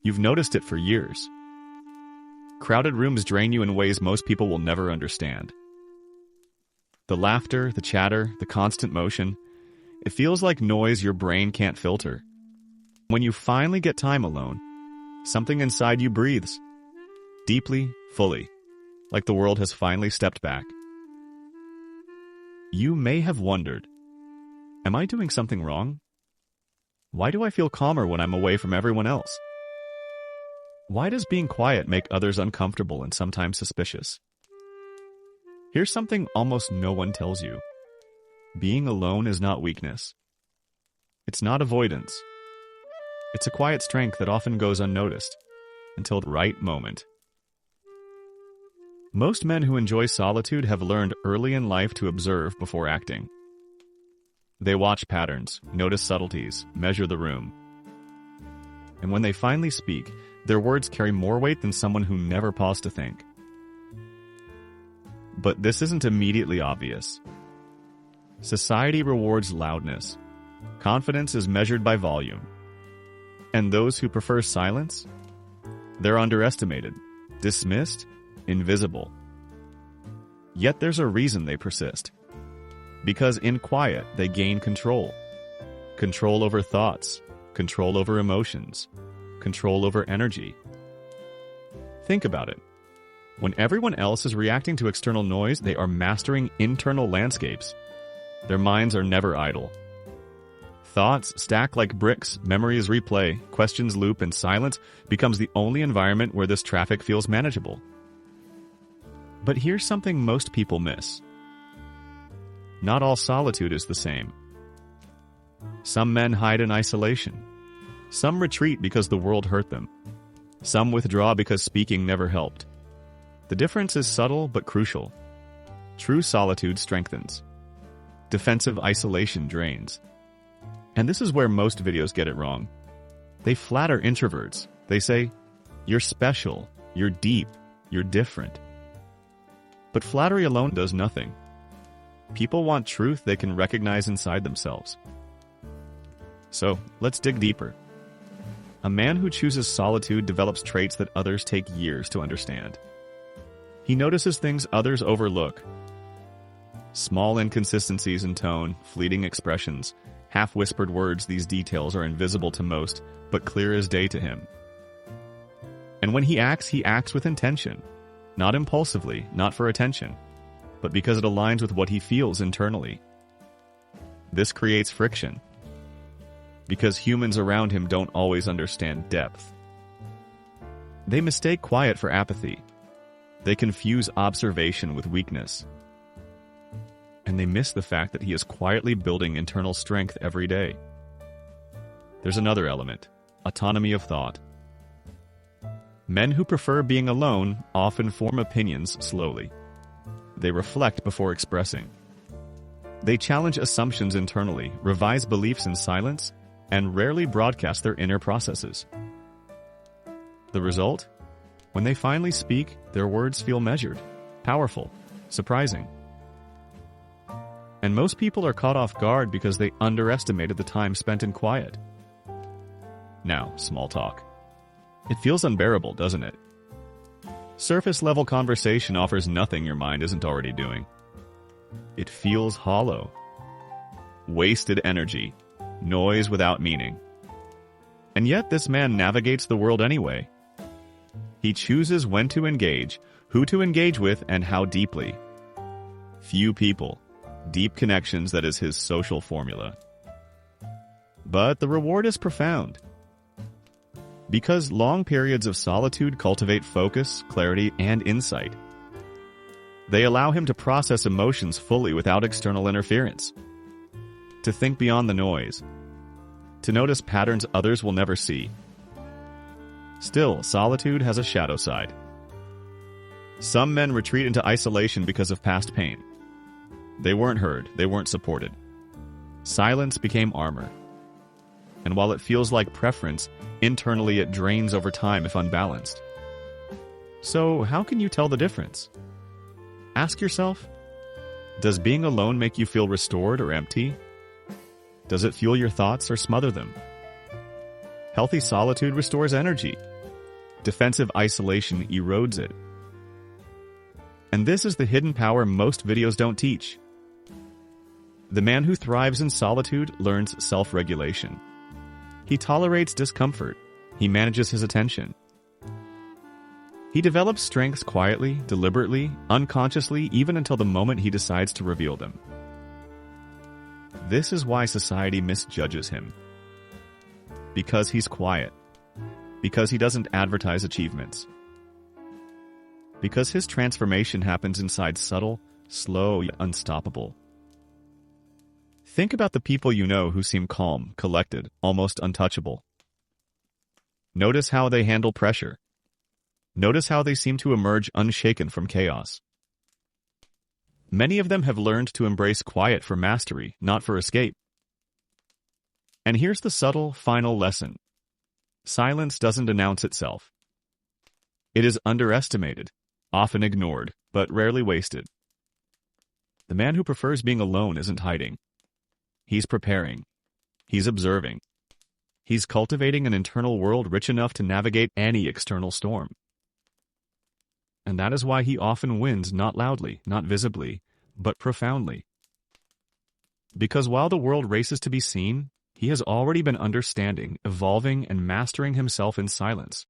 You've noticed it for years. Crowded rooms drain you in ways most people will never understand. The laughter, the chatter, the constant motion, it feels like noise your brain can't filter. When you finally get time alone, something inside you breathes. Deeply, fully, like the world has finally stepped back. You may have wondered, am I doing something wrong? Why do I feel calmer when I'm away from everyone else? Why does being quiet make others uncomfortable and sometimes suspicious? Here's something almost no one tells you. Being alone is not weakness. It's not avoidance. It's a quiet strength that often goes unnoticed until the right moment. Most men who enjoy solitude have learned early in life to observe before acting. They watch patterns, notice subtleties, measure the room. And when they finally speak, their words carry more weight than someone who never paused to think. But this isn't immediately obvious. Society rewards loudness. Confidence is measured by volume. And those who prefer silence? They're underestimated, dismissed, invisible. Yet there's a reason they persist. Because in quiet, they gain control. Control over thoughts, control over emotions, control over energy. Think about it. When everyone else is reacting to external noise, they are mastering internal landscapes. Their minds are never idle. Thoughts stack like bricks, memories replay, questions loop, and silence becomes the only environment where this traffic feels manageable. But here's something most people miss. Not all solitude is the same. Some men hide in isolation. Some retreat because the world hurt them. Some withdraw because speaking never helped. The difference is subtle but crucial. True solitude strengthens. Defensive isolation drains. And this is where most videos get it wrong. They flatter introverts. They say, "You're special, you're deep, you're different." But flattery alone does nothing. People want truth they can recognize inside themselves. So, let's dig deeper. A man who chooses solitude develops traits that others take years to understand. He notices things others overlook. Small inconsistencies in tone, fleeting expressions, half-whispered words. These details are invisible to most, but clear as day to him. And when he acts with intention. Not impulsively, not for attention, but because it aligns with what he feels internally. This creates friction, because humans around him don't always understand depth. They mistake quiet for apathy. They confuse observation with weakness. And they miss the fact that he is quietly building internal strength every day. There's another element, autonomy of thought. Men who prefer being alone often form opinions slowly. They reflect before expressing. They challenge assumptions internally, revise beliefs in silence, and rarely broadcast their inner processes. The result? When they finally speak, their words feel measured, powerful, surprising. And most people are caught off guard because they underestimated the time spent in quiet. Now, small talk. It feels unbearable, doesn't it? Surface-level conversation offers nothing your mind isn't already doing. It feels hollow. Wasted energy. Noise without meaning. And yet this man navigates the world anyway. He chooses when to engage, who to engage with, and how deeply. Few people. Deep connections, that is his social formula. But the reward is profound. Because long periods of solitude cultivate focus, clarity, and insight. They allow him to process emotions fully without external interference. To think beyond the noise. To notice patterns others will never see. Still, solitude has a shadow side. Some men retreat into isolation because of past pain. They weren't heard, they weren't supported. Silence became armor. And while it feels like preference, internally it drains over time if unbalanced. So how can you tell the difference? Ask yourself, does being alone make you feel restored or empty? Does it fuel your thoughts or smother them? Healthy solitude restores energy. Defensive isolation erodes it. And this is the hidden power most videos don't teach. The man who thrives in solitude learns self-regulation. He tolerates discomfort. He manages his attention. He develops strengths quietly, deliberately, unconsciously, even until the moment he decides to reveal them. This is why society misjudges him. Because he's quiet. Because he doesn't advertise achievements. Because his transformation happens inside subtle, slow, yet unstoppable. Think about the people you know who seem calm, collected, almost untouchable. Notice how they handle pressure. Notice how they seem to emerge unshaken from chaos. Many of them have learned to embrace quiet for mastery, not for escape. And here's the subtle, final lesson. Silence doesn't announce itself. It is underestimated, often ignored, but rarely wasted. The man who prefers being alone isn't hiding. He's preparing. He's observing. He's cultivating an internal world rich enough to navigate any external storm. And that is why he often wins not loudly, not visibly, but profoundly. Because while the world races to be seen, he has already been understanding, evolving, and mastering himself in silence.